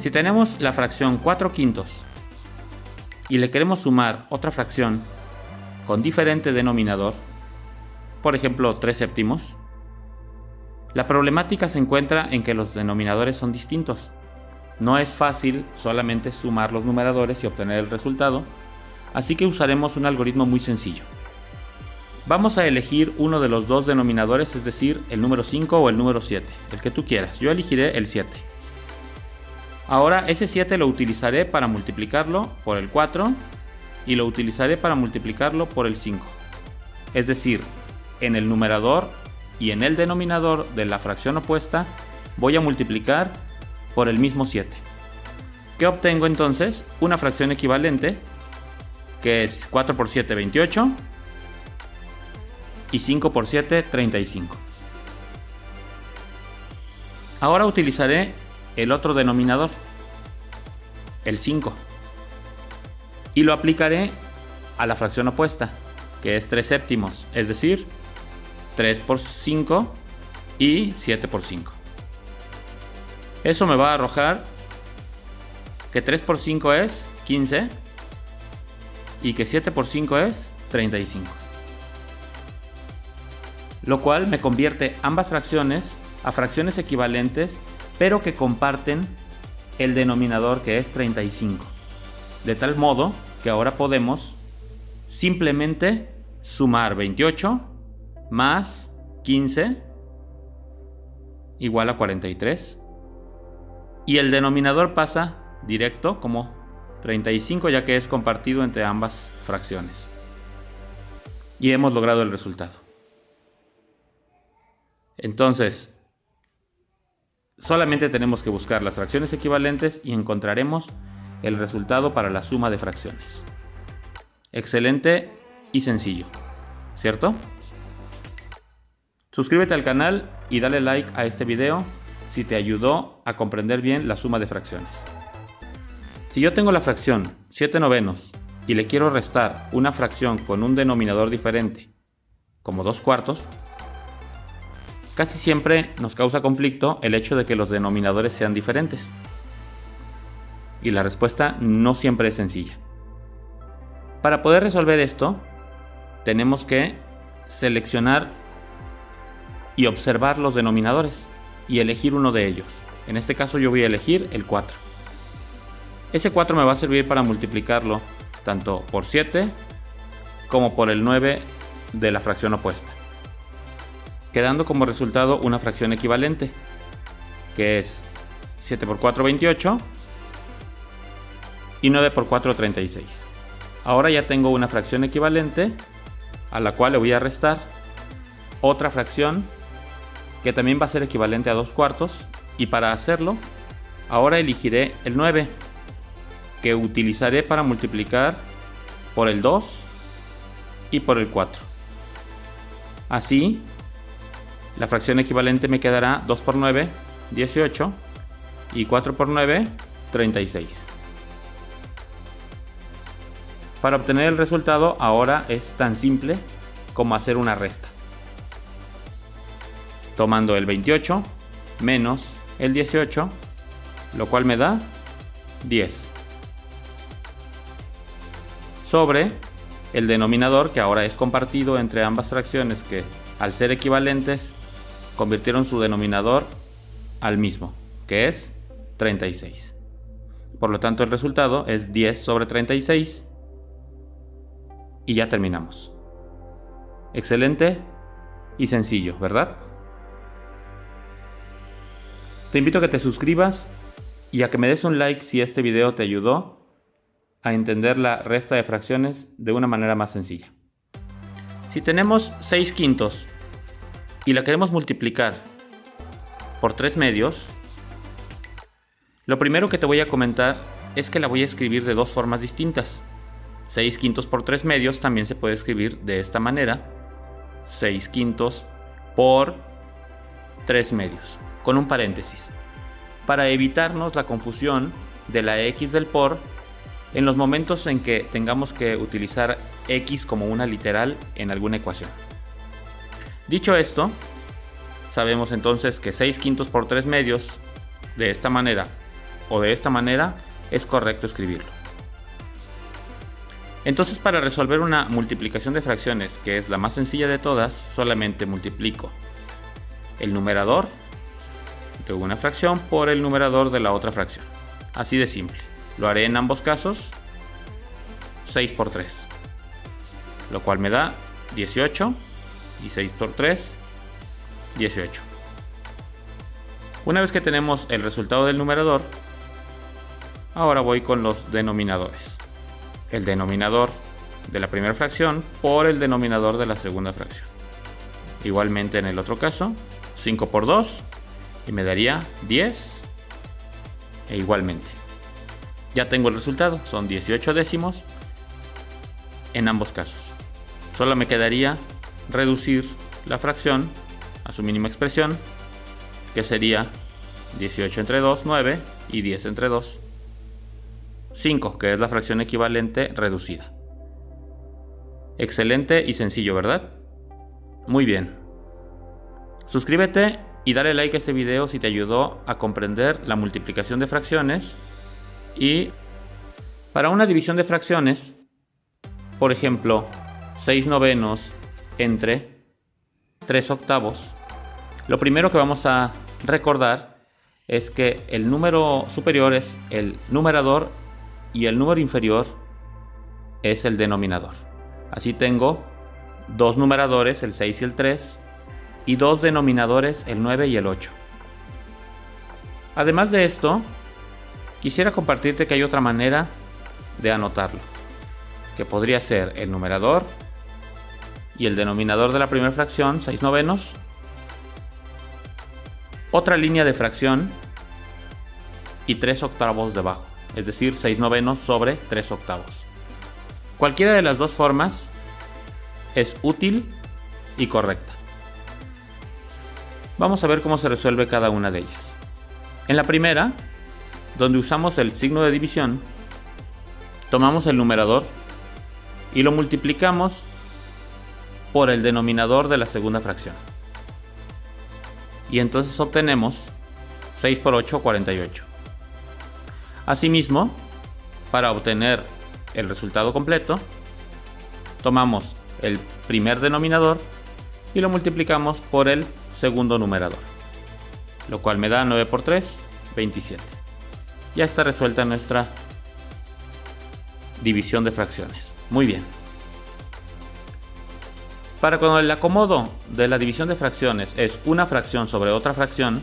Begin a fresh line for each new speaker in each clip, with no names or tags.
Si tenemos la fracción 4 quintos y le queremos sumar otra fracción con diferente denominador, por ejemplo 3 séptimos, la problemática se encuentra en que los denominadores son distintos. No es fácil solamente sumar los numeradores y obtener el resultado, así que usaremos un algoritmo muy sencillo. Vamos a elegir uno de los dos denominadores, es decir, el número 5 o el número 7, el que tú quieras. Yo elegiré el 7. Ahora ese 7 lo utilizaré para multiplicarlo por el 4 y lo utilizaré para multiplicarlo por el 5. Es decir, en el numerador y en el denominador de la fracción opuesta voy a multiplicar por el mismo 7. ¿Qué obtengo entonces? Una fracción equivalente, que es 4 por 7, 28, y 5 por 7, 35. Ahora utilizaré el otro denominador, el 5, y lo aplicaré a la fracción opuesta, que es 3 séptimos, es decir, 3 por 5 y 7 por 5. Eso me va a arrojar que 3 por 5 es 15 y que 7 por 5 es 35. Lo cual me convierte ambas fracciones a fracciones equivalentes, pero que comparten el denominador, que es 35. De tal modo que ahora podemos simplemente sumar 28 más 15 igual a 43. Y el denominador pasa directo como 35, ya que es compartido entre ambas fracciones. Y hemos logrado el resultado. Entonces, solamente tenemos que buscar las fracciones equivalentes y encontraremos el resultado para la suma de fracciones. Excelente y sencillo, ¿cierto? Suscríbete al canal y dale like a este video si te ayudó a comprender bien la suma de fracciones. Si yo tengo la fracción 7 novenos y le quiero restar una fracción con un denominador diferente, como 2 cuartos, casi siempre nos causa conflicto el hecho de que los denominadores sean diferentes. Y la respuesta no siempre es sencilla. Para poder resolver esto, tenemos que seleccionar y observar los denominadores y elegir uno de ellos. En este caso yo voy a elegir el 4. Ese 4 me va a servir para multiplicarlo tanto por 7 como por el 9 de la fracción opuesta, quedando como resultado una fracción equivalente, que es 7 por 4, 28 y 9 por 4, 36. Ahora ya tengo una fracción equivalente a la cual le voy a restar otra fracción que también va a ser equivalente a 2 cuartos, y para hacerlo ahora elegiré el 9, que utilizaré para multiplicar por el 2 y por el 4. Así, la fracción equivalente me quedará 2 por 9, 18, y 4 por 9, 36. Para obtener el resultado ahora es tan simple como hacer una resta. Tomando el 28 menos el 18, lo cual me da 10. Sobre el denominador, que ahora es compartido entre ambas fracciones, que al ser equivalentes convirtieron su denominador al mismo, que es 36. Por lo tanto, el resultado es 10 sobre 36 y ya terminamos. Excelente y sencillo, ¿verdad? Te invito a que te suscribas y a que me des un like si este video te ayudó a entender la resta de fracciones de una manera más sencilla. Si tenemos 6 quintos y la queremos multiplicar por 3 medios, lo primero que te voy a comentar es que la voy a escribir de dos formas distintas. 6 quintos por 3 medios también se puede escribir de esta manera: 6 quintos por 3 medios, con un paréntesis, para evitarnos la confusión de la x del por en los momentos en que tengamos que utilizar x como una literal en alguna ecuación. Dicho esto, sabemos entonces que 6 quintos por 3 medios de esta manera o de esta manera es correcto escribirlo. Entonces, para resolver una multiplicación de fracciones, que es la más sencilla de todas, solamente multiplico el numerador de una fracción por el numerador de la otra fracción. Así de simple. Lo haré en ambos casos. 6 por 3, lo cual me da 18, y 6 por 3, 18. Una vez que tenemos el resultado del numerador, ahora voy con los denominadores. El denominador de la primera fracción por el denominador de la segunda fracción. Igualmente en el otro caso, 5 por 2, y me daría 10, e igualmente. Ya tengo el resultado, son 18 décimos en ambos casos. Solo me quedaría reducir la fracción a su mínima expresión, que sería 18 entre 2, 9, y 10 entre 2, 5, que es la fracción equivalente reducida. Excelente y sencillo, ¿verdad? Muy bien. Suscríbete y dale like a este video si te ayudó a comprender la multiplicación de fracciones. Y para una división de fracciones, por ejemplo, 6 novenos entre 3 octavos, lo primero que vamos a recordar es que el número superior es el numerador y el número inferior es el denominador. Así tengo dos numeradores, el 6 y el 3, y dos denominadores, el 9 y el 8. Además de esto, quisiera compartirte que hay otra manera de anotarlo, que podría ser el numerador y el denominador de la primera fracción, 6 novenos, otra línea de fracción y 3 octavos debajo, es decir, 6 novenos sobre 3 octavos. Cualquiera de las dos formas es útil y correcta. Vamos a ver cómo se resuelve cada una de ellas. En la primera, donde usamos el signo de división, tomamos el numerador y lo multiplicamos por el denominador de la segunda fracción. Y entonces obtenemos 6 por 8, 48. Asimismo, para obtener el resultado completo, tomamos el primer denominador y lo multiplicamos por el segundo numerador, lo cual me da 9 por 3, 27. Ya está resuelta nuestra división de fracciones. Muy bien. Para cuando el acomodo de la división de fracciones es una fracción sobre otra fracción,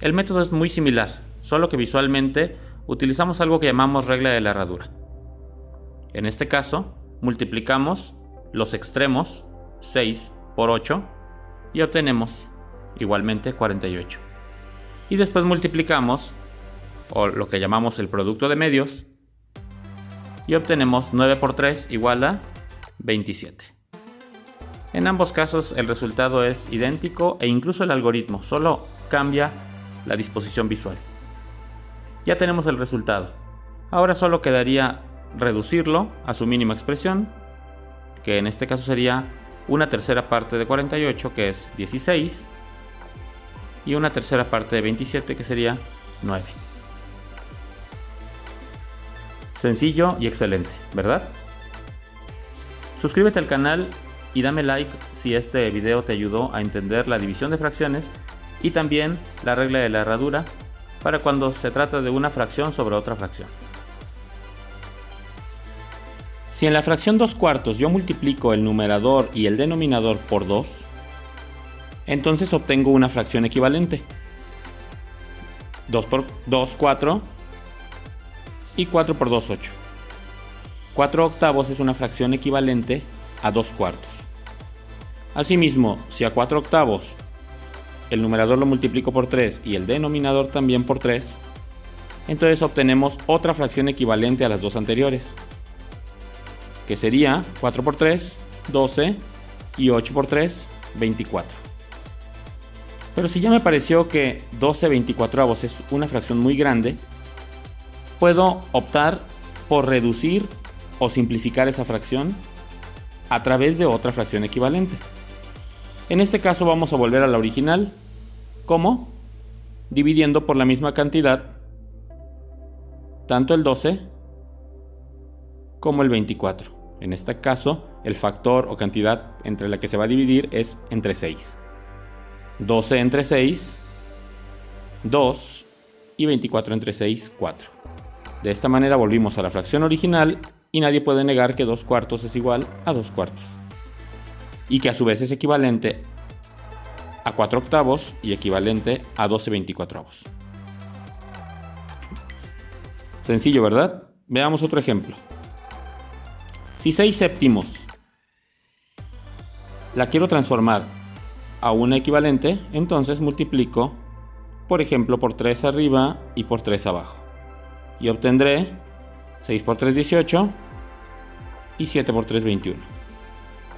el método es muy similar, solo que visualmente utilizamos algo que llamamos regla de la herradura. En este caso, multiplicamos los extremos, 6 por 8, y obtenemos igualmente 48. Y después multiplicamos, o lo que llamamos el producto de medios, y obtenemos 9 por 3 igual a 27. En ambos casos el resultado es idéntico e incluso el algoritmo solo cambia la disposición visual. Ya tenemos el resultado. Ahora solo quedaría reducirlo a su mínima expresión, que en este caso sería una tercera parte de 48, que es 16, y una tercera parte de 27, que sería 9. Sencillo y excelente, ¿verdad? Suscríbete al canal y dame like si este video te ayudó a entender la división de fracciones y también la regla de la herradura para cuando se trata de una fracción sobre otra fracción. Si en la fracción 2/4 yo multiplico el numerador y el denominador por 2, entonces obtengo una fracción equivalente. 2 por 2, 4, y 4 por 2, 8. 4 octavos es una fracción equivalente a 2/4. Asimismo, si a 4 octavos el numerador lo multiplico por 3 y el denominador también por 3, entonces obtenemos otra fracción equivalente a las dos anteriores, que sería 4 por 3, 12, y 8 por 3, 24. Pero si ya me pareció que 12/24 es una fracción muy grande, puedo optar por reducir o simplificar esa fracción a través de otra fracción equivalente. En este caso vamos a volver a la original. ¿Cómo? Dividiendo por la misma cantidad tanto el 12 como el 24. En este caso, el factor o cantidad entre la que se va a dividir es entre 6. 12 entre 6, 2, y 24 entre 6, 4. De esta manera volvimos a la fracción original y nadie puede negar que 2 cuartos es igual a 2 cuartos. Y que a su vez es equivalente a 4 octavos y equivalente a 12/24. Sencillo, ¿verdad? Veamos otro ejemplo. Si 6 séptimos la quiero transformar a una equivalente, entonces multiplico, por ejemplo, por 3 arriba y por 3 abajo. Y obtendré 6 por 3, 18 y 7 por 3, 21.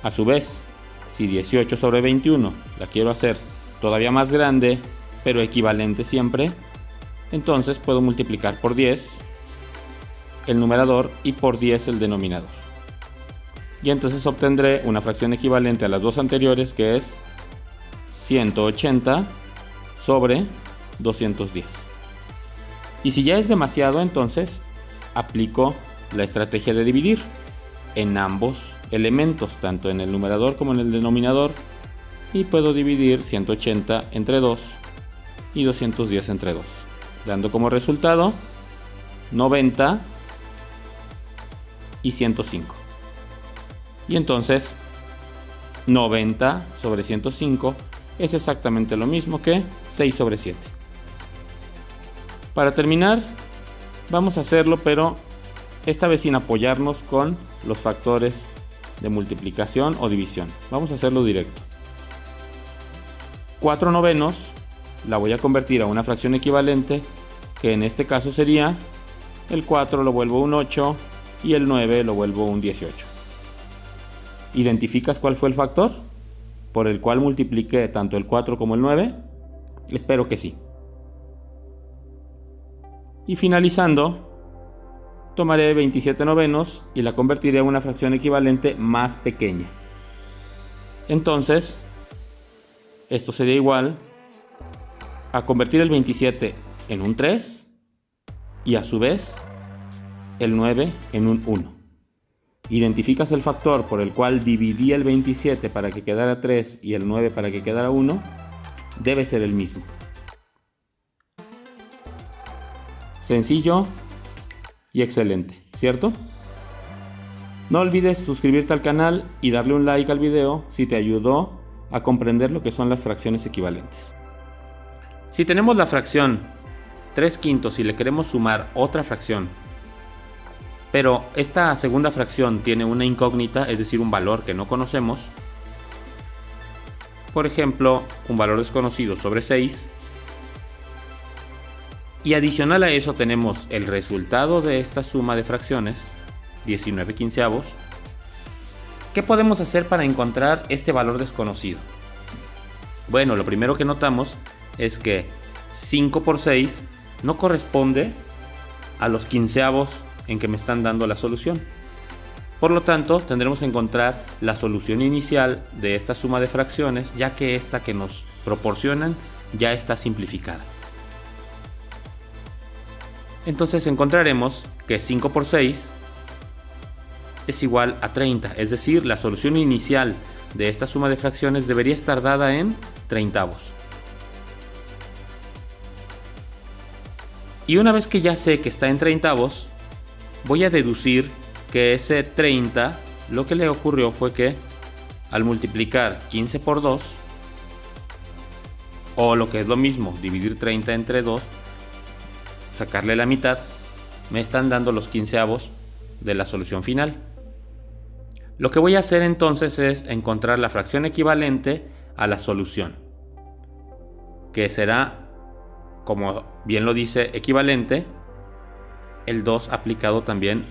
A su vez, si 18 sobre 21 la quiero hacer todavía más grande, pero equivalente siempre, entonces puedo multiplicar por 10 el numerador y por 10 el denominador. Y entonces obtendré una fracción equivalente a las dos anteriores, que es 180 sobre 210. Y si ya es demasiado, entonces aplico la estrategia de dividir en ambos elementos, tanto en el numerador como en el denominador, y puedo dividir 180 entre 2 y 210 entre 2, dando como resultado 90 y 105. Y entonces 90 sobre 105 es exactamente lo mismo que 6 sobre 7. Para terminar, vamos a hacerlo, pero esta vez sin apoyarnos con los factores de multiplicación o división. Vamos a hacerlo directo. 4 novenos la voy a convertir a una fracción equivalente, que en este caso sería el 4 lo vuelvo un 8 y el 9 lo vuelvo un 18. ¿Identificas cuál fue el factor por el cual multipliqué tanto el 4 como el 9? Espero que sí. Y finalizando, tomaré 27 novenos y la convertiré a una fracción equivalente más pequeña. Entonces, esto sería igual a convertir el 27 en un 3 y a su vez el 9 en un 1. ¿Identificas el factor por el cual dividí el 27 para que quedara 3 y el 9 para que quedara 1? Debe ser el mismo. Sencillo y excelente, ¿cierto? No olvides suscribirte al canal y darle un like al video si te ayudó a comprender lo que son las fracciones equivalentes. Si tenemos la fracción 3/5 y le queremos sumar otra fracción, pero esta segunda fracción tiene una incógnita, es decir, un valor que no conocemos, por ejemplo, un valor desconocido sobre 6, y adicional a eso tenemos el resultado de esta suma de fracciones, 19/15, ¿qué podemos hacer para encontrar este valor desconocido? Bueno, lo primero que notamos es que 5 por 6 no corresponde a los quinceavos en que me están dando la solución. Por lo tanto, tendremos que encontrar la solución inicial de esta suma de fracciones, ya que esta que nos proporcionan ya está simplificada. Entonces encontraremos que 5 por 6 es igual a 30, es decir, la solución inicial de esta suma de fracciones debería estar dada en treintavos. Y una vez que ya sé que está en treintavos, voy a deducir que ese 30, lo que le ocurrió fue que al multiplicar 15 por 2, o lo que es lo mismo, dividir 30 entre 2, sacarle la mitad, me están dando los quinceavos de la solución final. Lo que voy a hacer entonces es encontrar la fracción equivalente a la solución, que será, como bien lo dice, equivalente el 2 aplicado también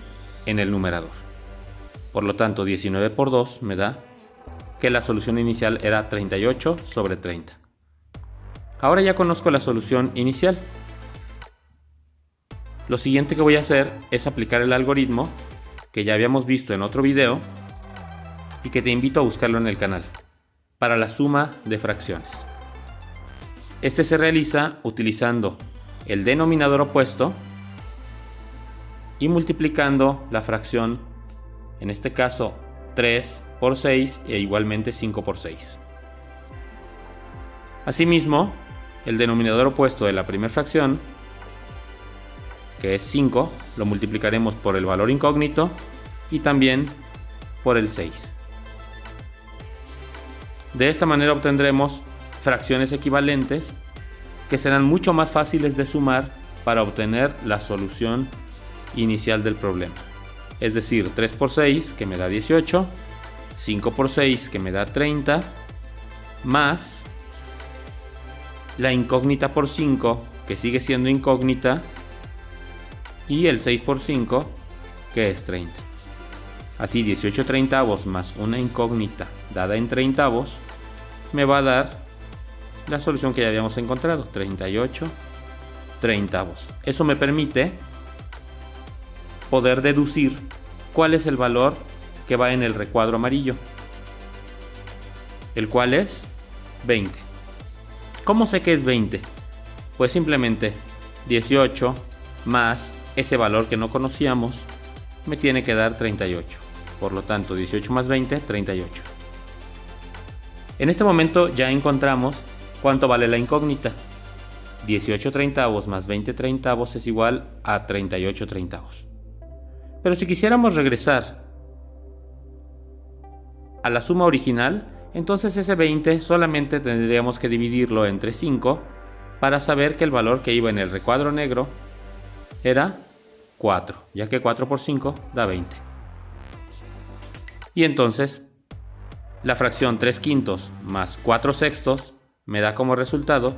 en el numerador. Por lo tanto, 19 por 2 me da que la solución inicial era 38 sobre 30. Ahora ya conozco la solución inicial. Lo siguiente que voy a hacer es aplicar el algoritmo que ya habíamos visto en otro video y que te invito a buscarlo en el canal, para la suma de fracciones. Este se realiza utilizando el denominador opuesto y multiplicando la fracción, en este caso 3 por 6 e igualmente 5 por 6. Asimismo, el denominador opuesto de la primera fracción, que es 5, lo multiplicaremos por el valor incógnito y también por el 6. De esta manera obtendremos fracciones equivalentes que serán mucho más fáciles de sumar para obtener la solución inicial del problema. Es decir, 3 por 6 que me da 18, 5 por 6 que me da 30, más la incógnita por 5 que sigue siendo incógnita y el 6 por 5 que es 30. Así 18 treintavos más una incógnita dada en treintavos me va a dar la solución que ya habíamos encontrado, 38 treintavos. Eso me permite poder deducir cuál es el valor que va en el recuadro amarillo, el cual es 20. ¿Cómo sé que es 20? Pues simplemente 18 más ese valor que no conocíamos me tiene que dar 38. Por lo tanto, 18 más 20, 38. En este momento ya encontramos cuánto vale la incógnita. 18 treintavos más 20 treintavos es igual a 38 treintavos. Pero si quisiéramos regresar a la suma original, entonces ese 20 solamente tendríamos que dividirlo entre 5 para saber que el valor que iba en el recuadro negro era 4, ya que 4 por 5 da 20. Y entonces la fracción 3 quintos más 4 sextos me da como resultado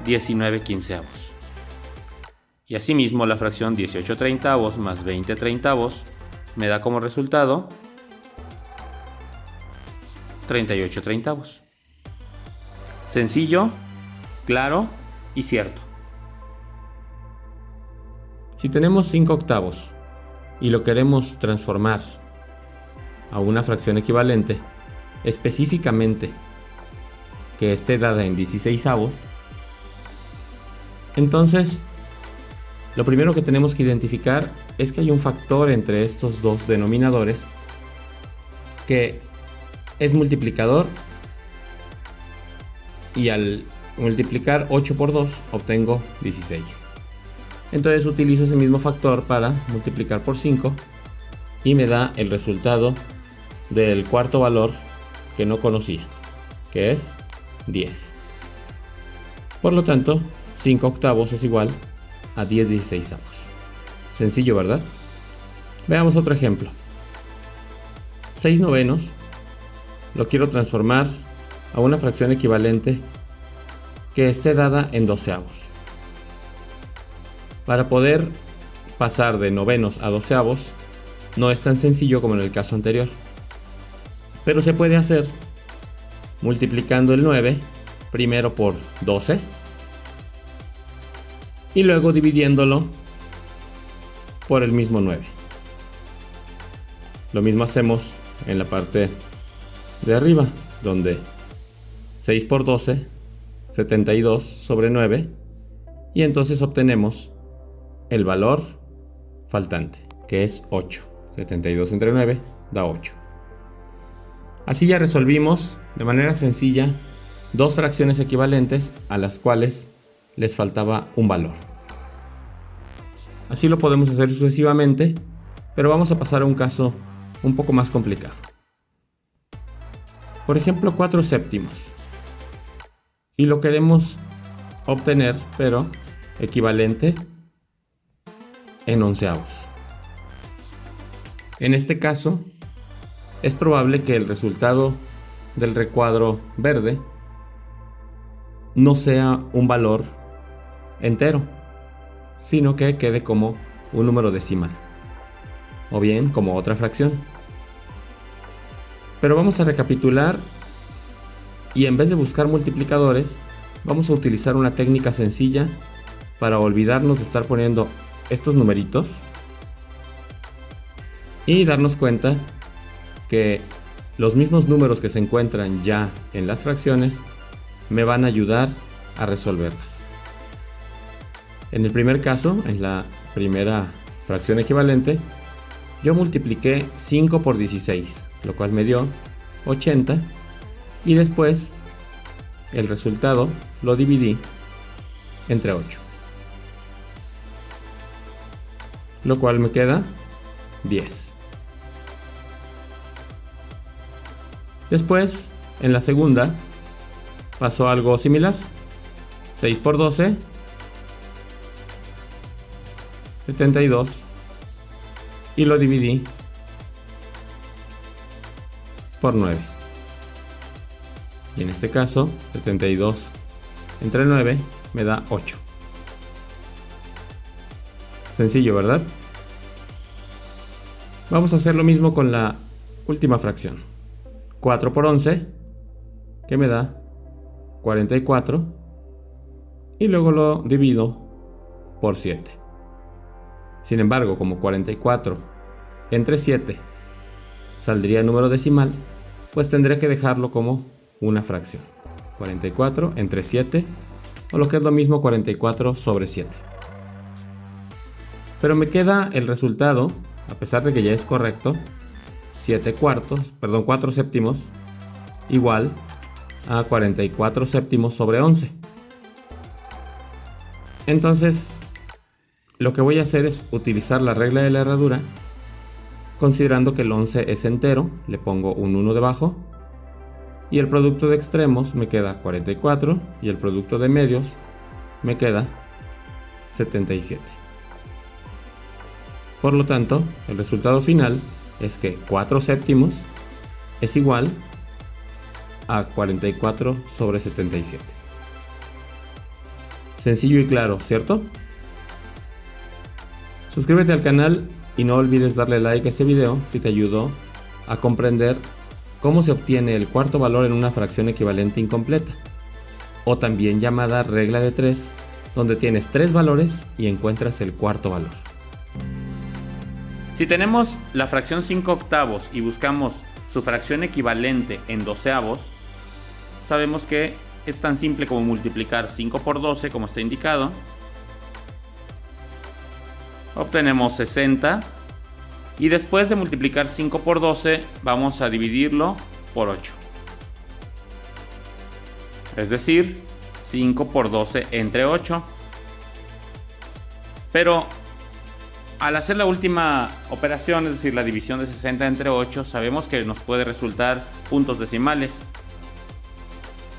19 quinceavos. Y asimismo la fracción 18 treintavos más 20 treintavos me da como resultado 38 treintavos. Sencillo, claro y cierto. Si tenemos 5 octavos y lo queremos transformar a una fracción equivalente, específicamente que esté dada en 16avos, entonces lo primero que tenemos que identificar es que hay un factor entre estos dos denominadores que es multiplicador, y al multiplicar 8 por 2 obtengo 16. Entonces utilizo ese mismo factor para multiplicar por 5 y me da el resultado del cuarto valor que no conocía, que es 10. Por lo tanto, 5 octavos es igual a 10 16avos. Sencillo, ¿verdad? Veamos otro ejemplo. 6 novenos lo quiero transformar a una fracción equivalente que esté dada en doceavos. Para poder pasar de novenos a doceavos no es tan sencillo como en el caso anterior, pero se puede hacer multiplicando el 9 primero por 12 y luego dividiéndolo por el mismo 9. Lo mismo hacemos en la parte de arriba, donde 6 por 12, 72 sobre 9, y entonces obtenemos el valor faltante, que es 8. 72 entre 9 da 8. Así ya resolvimos de manera sencilla dos fracciones equivalentes a las cuales les faltaba un valor. Así lo podemos hacer sucesivamente, pero vamos a pasar a un caso un poco más complicado. Por ejemplo, 4 séptimos. Y lo queremos obtener, pero equivalente en onceavos. En este caso, es probable que el resultado del recuadro verde no sea un valor entero, sino que quede como un número decimal, o bien como otra fracción. Pero vamos a recapitular y en vez de buscar multiplicadores, vamos a utilizar una técnica sencilla para olvidarnos de estar poniendo estos numeritos y darnos cuenta que los mismos números que se encuentran ya en las fracciones me van a ayudar a resolverlas. En el primer caso, en la primera fracción equivalente, yo multipliqué 5 por 16, lo cual me dio 80, y después el resultado lo dividí entre 8, lo cual me queda 10. Después, en la segunda, pasó algo similar. 6 por 12, 72, y lo dividí por 9. Y en este caso, 72 entre 9 me da 8. Sencillo, ¿verdad? Vamos a hacer lo mismo con la última fracción. 4 por 11, que me da 44, y luego lo divido por 7. Sin embargo, como 44 entre 7 saldría número decimal, pues tendré que dejarlo como una fracción. 44 entre 7, o lo que es lo mismo, 44 sobre 7. Pero me queda el resultado, a pesar de que ya es correcto, 4 séptimos igual a 44 séptimos sobre 11. Entonces, lo que voy a hacer es utilizar la regla de la herradura, considerando que el 11 es entero, le pongo un 1 debajo, y el producto de extremos me queda 44, y el producto de medios me queda 77. Por lo tanto, el resultado final es que 4 séptimos es igual a 44 sobre 77. Sencillo y claro, ¿cierto? Suscríbete al canal y no olvides darle like a este video si te ayudó a comprender cómo se obtiene el cuarto valor en una fracción equivalente incompleta, o también llamada regla de 3, donde tienes 3 valores y encuentras el cuarto valor. Si tenemos la fracción 5 octavos y buscamos su fracción equivalente en doceavos, sabemos que es tan simple como multiplicar 5 por 12, como está indicado. Obtenemos 60, y después de multiplicar 5 por 12 vamos a dividirlo por 8. Es decir, 5 por 12 entre 8. Pero al hacer la última operación, es decir, la división de 60 entre 8, sabemos que nos puede resultar puntos decimales.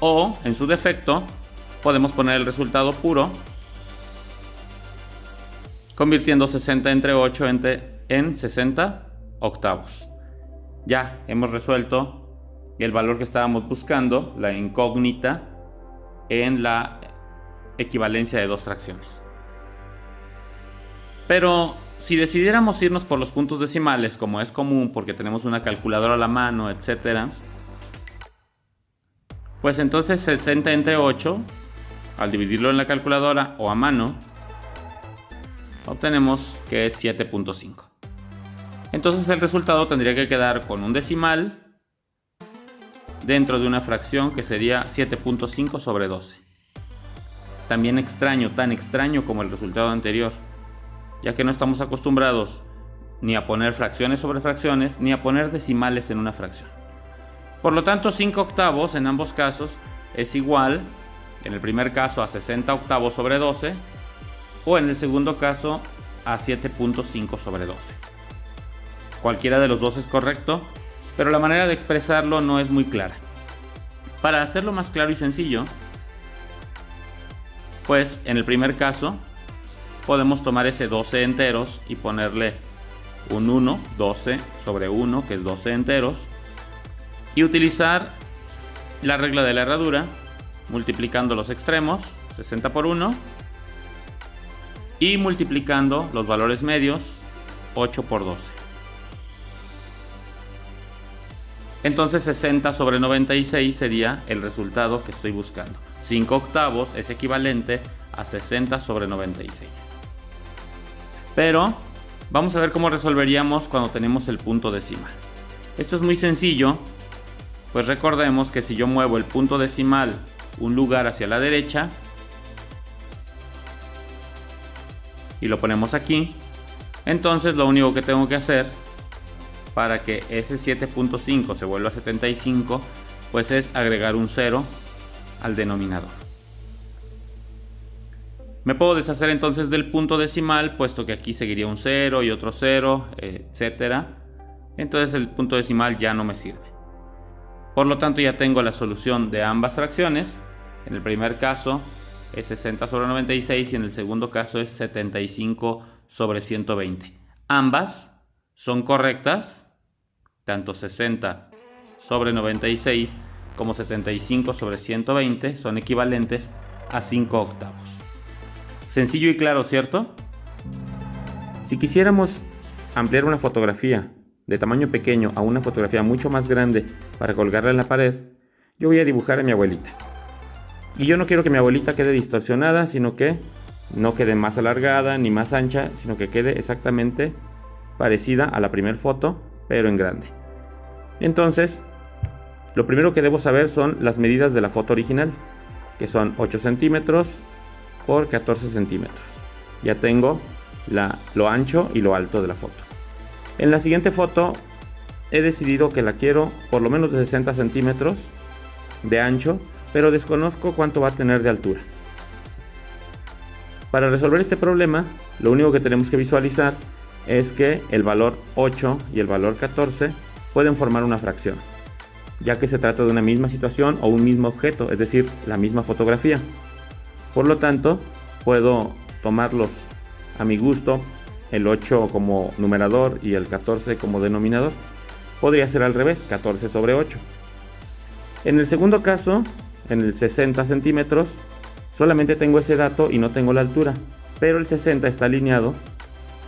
O, en su defecto, podemos poner el resultado puro, convirtiendo 60 entre 8 en 60 octavos. Ya hemos resuelto el valor que estábamos buscando, la incógnita, en la equivalencia de dos fracciones. Pero si decidiéramos irnos por los puntos decimales, como es común porque tenemos una calculadora a la mano, etc., pues entonces 60 entre 8, al dividirlo en la calculadora o a mano, obtenemos que es 7.5. Entonces el resultado tendría que quedar con un decimal dentro de una fracción que sería 7.5 sobre 12. También extraño, tan extraño como el resultado anterior, ya que no estamos acostumbrados ni a poner fracciones sobre fracciones, ni a poner decimales en una fracción. Por lo tanto, 5 octavos en ambos casos es igual, en el primer caso a 60 octavos sobre 12, o en el segundo caso a 7.5 sobre 12. Cualquiera de los dos es correcto, pero la manera de expresarlo no es muy clara. Para hacerlo más claro y sencillo, pues en el primer caso podemos tomar ese 12 enteros y ponerle un 1, 12 sobre 1, que es 12 enteros, y utilizar la regla de la herradura, multiplicando los extremos, 60 por 1, y multiplicando los valores medios, 8 por 12. Entonces 60 sobre 96 sería el resultado que estoy buscando. 5 octavos es equivalente a 60 sobre 96. Pero vamos a ver cómo resolveríamos cuando tenemos el punto decimal. Esto es muy sencillo, pues recordemos que si yo muevo el punto decimal un lugar hacia la derecha y lo ponemos aquí, Entonces lo único que tengo que hacer para que ese 7.5 se vuelva a 75, pues es agregar un 0 al denominador. Me puedo deshacer entonces del punto decimal, puesto que aquí seguiría un 0 y otro 0, etcétera. Entonces el punto decimal ya no me sirve. Por lo tanto, ya tengo la solución de ambas fracciones. En el primer caso es 60 sobre 96 y en el segundo caso es 75 sobre 120. Ambas son correctas, tanto 60 sobre 96 como 75 sobre 120 son equivalentes a 5 octavos. Sencillo y claro, ¿cierto? Si quisiéramos ampliar una fotografía de tamaño pequeño a una fotografía mucho más grande para colgarla en la pared, yo voy a dibujar a mi abuelita. Y yo no quiero que mi abuelita quede distorsionada, sino que no quede más alargada ni más ancha, sino que quede exactamente parecida a la primera foto, pero en grande. Entonces, lo primero que debo saber son las medidas de la foto original, que son 8 centímetros por 14 centímetros. Ya tengo lo ancho y lo alto de la foto. En la siguiente foto he decidido que la quiero por lo menos de 60 centímetros de ancho, pero desconozco cuánto va a tener de altura. Para resolver este problema, lo único que tenemos que visualizar es que el valor 8 y el valor 14 pueden formar una fracción, ya que se trata de una misma situación o un mismo objeto, es decir, la misma fotografía. Por lo tanto, puedo tomarlos a mi gusto, el 8 como numerador y el 14 como denominador. Podría ser al revés, 14 sobre 8. En el segundo caso, en el 60 centímetros, solamente tengo ese dato y no tengo la altura, pero el 60 está alineado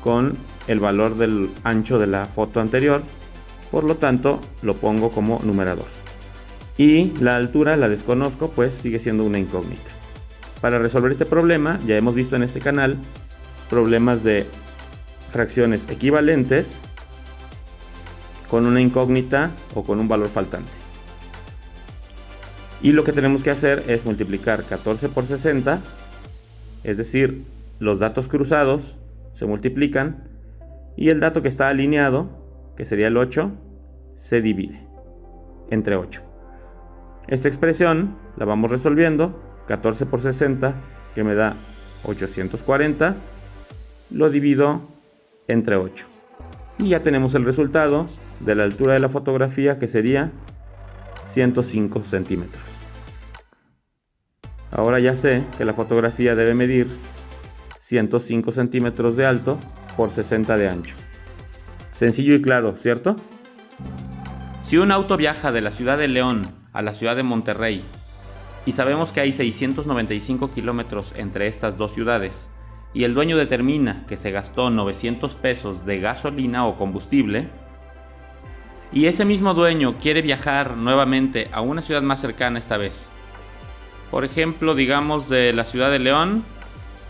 con el valor del ancho de la foto anterior, por lo tanto lo pongo como numerador. Y la altura la desconozco, pues sigue siendo una incógnita. Para resolver este problema, ya hemos visto en este canal problemas de fracciones equivalentes con una incógnita o con un valor faltante. Y lo que tenemos que hacer es multiplicar 14 por 60, es decir, los datos cruzados se multiplican y el dato que está alineado, que sería el 8, se divide entre 8. Esta expresión la vamos resolviendo. 14 por 60, que me da 840, lo divido entre 8. Y ya tenemos el resultado de la altura de la fotografía, que sería 105 centímetros. Ahora ya sé que la fotografía debe medir 105 centímetros de alto por 60 de ancho. Sencillo y claro, ¿cierto? Si un auto viaja de la ciudad de León a la ciudad de Monterrey y sabemos que hay 695 kilómetros entre estas dos ciudades y el dueño determina que se gastó 900 pesos de gasolina o combustible, y ese mismo dueño quiere viajar nuevamente a una ciudad más cercana esta vez, por ejemplo, digamos de la ciudad de León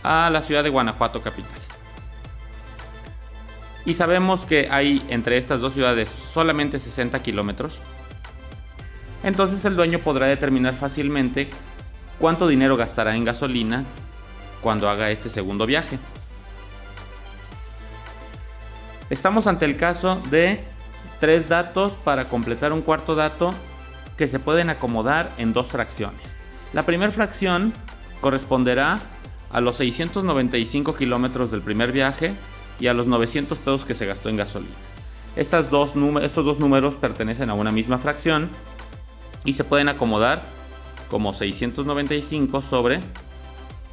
a la ciudad de Guanajuato capital, y sabemos que hay entre estas dos ciudades solamente 60 kilómetros, entonces el dueño podrá determinar fácilmente cuánto dinero gastará en gasolina cuando haga este segundo viaje. Estamos ante el caso de 3 datos para completar un cuarto dato que se pueden acomodar en 2 fracciones. La primera fracción corresponderá a los 695 kilómetros del primer viaje y a los 900 pesos que se gastó en gasolina. Estos dos números pertenecen a una misma fracción y se pueden acomodar como 695 sobre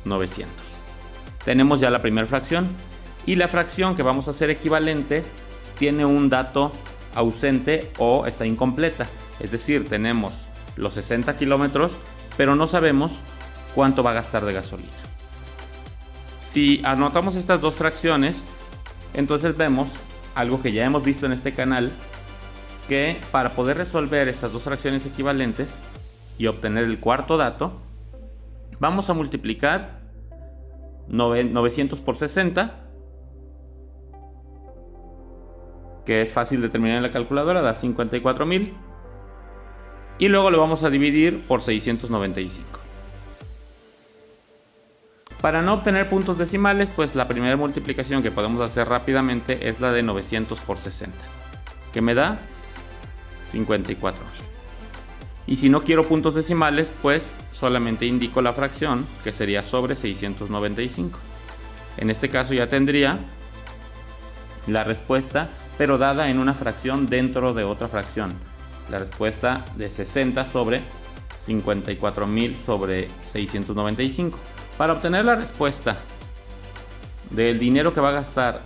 900. Tenemos ya la primera fracción, y la fracción que vamos a hacer equivalente tiene un dato ausente o está incompleta. Es decir, tenemos los 60 kilómetros, pero no sabemos cuánto va a gastar de gasolina. Si anotamos estas dos fracciones, entonces vemos algo que ya hemos visto en este canal, que para poder resolver estas dos fracciones equivalentes y obtener el cuarto dato, vamos a multiplicar 900 por 60, que es fácil de determinar en la calculadora, da 54,000, y luego lo vamos a dividir por 695. Para no obtener puntos decimales, pues la primera multiplicación que podemos hacer rápidamente es la de 900 por 60, que me da 54.000. Y si no quiero puntos decimales, pues solamente indico la fracción, que sería sobre 695. En este caso ya tendría la respuesta, pero dada en una fracción dentro de otra fracción. La respuesta de 60 sobre 54.000 sobre 695. Para obtener la respuesta del dinero que va a gastar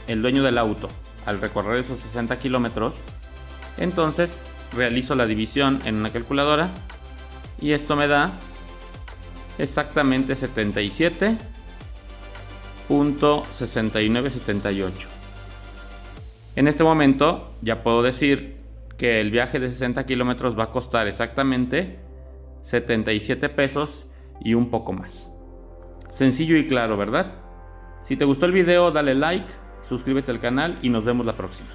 el dueño del auto al recorrer esos 60 kilómetros, entonces realizo la división en una calculadora y esto me da exactamente 77.6978. En este momento ya puedo decir que el viaje de 60 kilómetros va a costar exactamente 77 pesos y un poco más. Sencillo y claro, ¿verdad? Si te gustó el video, dale like, suscríbete al canal y nos vemos la próxima.